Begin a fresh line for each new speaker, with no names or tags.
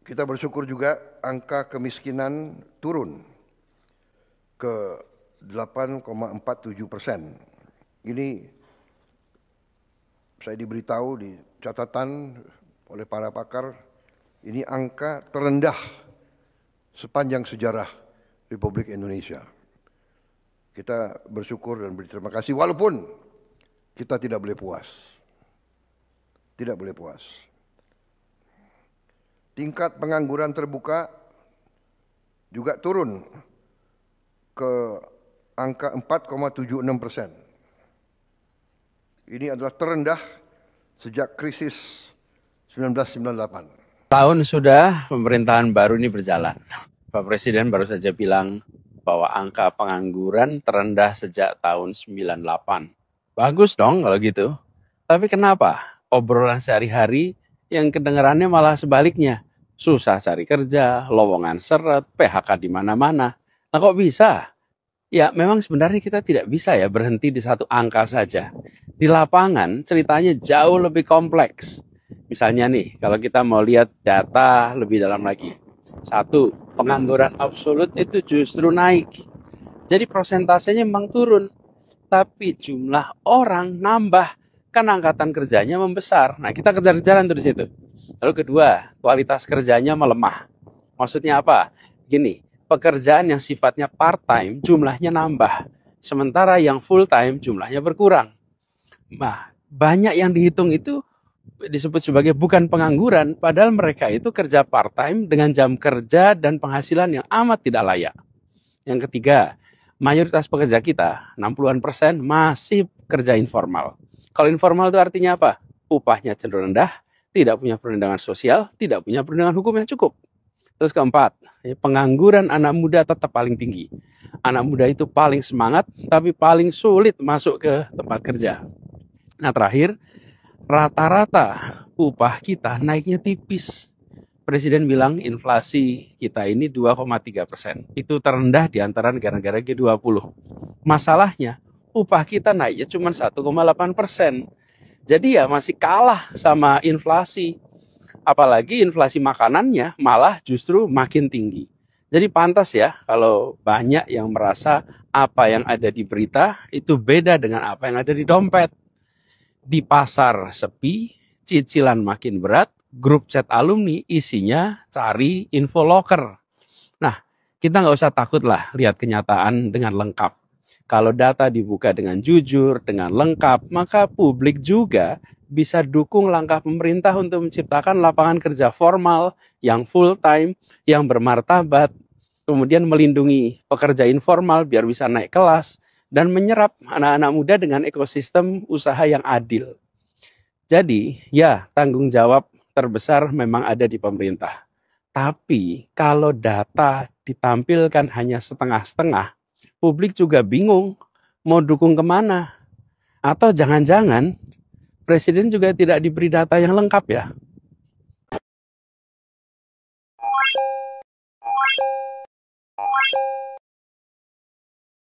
Kita bersyukur juga angka kemiskinan turun ke 8,47%. Ini saya diberitahu di catatan oleh para pakar, ini angka terendah sepanjang sejarah Republik Indonesia. Kita bersyukur dan berterima kasih walaupun kita tidak boleh puas. Tidak boleh puas. Tingkat pengangguran terbuka juga turun ke angka 4,76%. Ini adalah terendah sejak krisis 1998.
Tahun sudah pemerintahan baru ini berjalan. Pak Presiden baru saja bilang bahwa angka pengangguran terendah sejak tahun 98. Bagus dong kalau gitu. Tapi kenapa obrolan sehari-hari yang kedengarannya malah sebaliknya? Susah cari kerja, lowongan seret, PHK di mana-mana. Nah kok bisa? Ya memang sebenarnya kita tidak bisa ya berhenti di satu angka saja. Di lapangan ceritanya jauh lebih kompleks. Misalnya nih, kalau kita mau lihat data lebih dalam lagi. Satu, pengangguran absolut itu justru naik. Jadi persentasenya memang turun. Tapi jumlah orang nambah. Kan angkatan kerjanya membesar. Nah kita kejar-kejaran tuh di situ. Lalu kedua, kualitas kerjanya melemah. Maksudnya apa? Gini, pekerjaan yang sifatnya part-time jumlahnya nambah. Sementara yang full-time jumlahnya berkurang. Nah, banyak yang dihitung itu disebut sebagai bukan pengangguran, padahal mereka itu kerja part-time dengan jam kerja dan penghasilan yang amat tidak layak. Yang ketiga, mayoritas pekerja kita, 60-an% masih kerja informal. Kalau informal itu artinya apa? Upahnya cenderung rendah, tidak punya perlindungan sosial, tidak punya perlindungan hukum yang cukup. Terus keempat, pengangguran anak muda tetap paling tinggi. Anak muda itu paling semangat, tapi paling sulit masuk ke tempat kerja. Nah terakhir, rata-rata upah kita naiknya tipis. Presiden bilang inflasi kita ini 2,3%. Itu terendah di antara negara-negara G20. Masalahnya, upah kita naiknya cuma 1,8%. Jadi ya masih kalah sama inflasi. Apalagi inflasi makanannya malah justru makin tinggi. Jadi pantas ya kalau banyak yang merasa apa yang ada di berita itu beda dengan apa yang ada di dompet. Di pasar sepi, cicilan makin berat, grup chat alumni isinya cari info loker. Nah, kita nggak usah takut lah lihat kenyataan dengan lengkap. Kalau data dibuka dengan jujur, dengan lengkap, maka publik juga bisa dukung langkah pemerintah untuk menciptakan lapangan kerja formal, yang full time, yang bermartabat, kemudian melindungi pekerja informal biar bisa naik kelas, dan menyerap anak-anak muda dengan ekosistem usaha yang adil. Jadi, ya tanggung jawab terbesar memang ada di pemerintah. Tapi kalau data ditampilkan hanya setengah-setengah, publik juga bingung mau dukung kemana. Atau jangan-jangan Presiden juga tidak diberi data yang lengkap ya.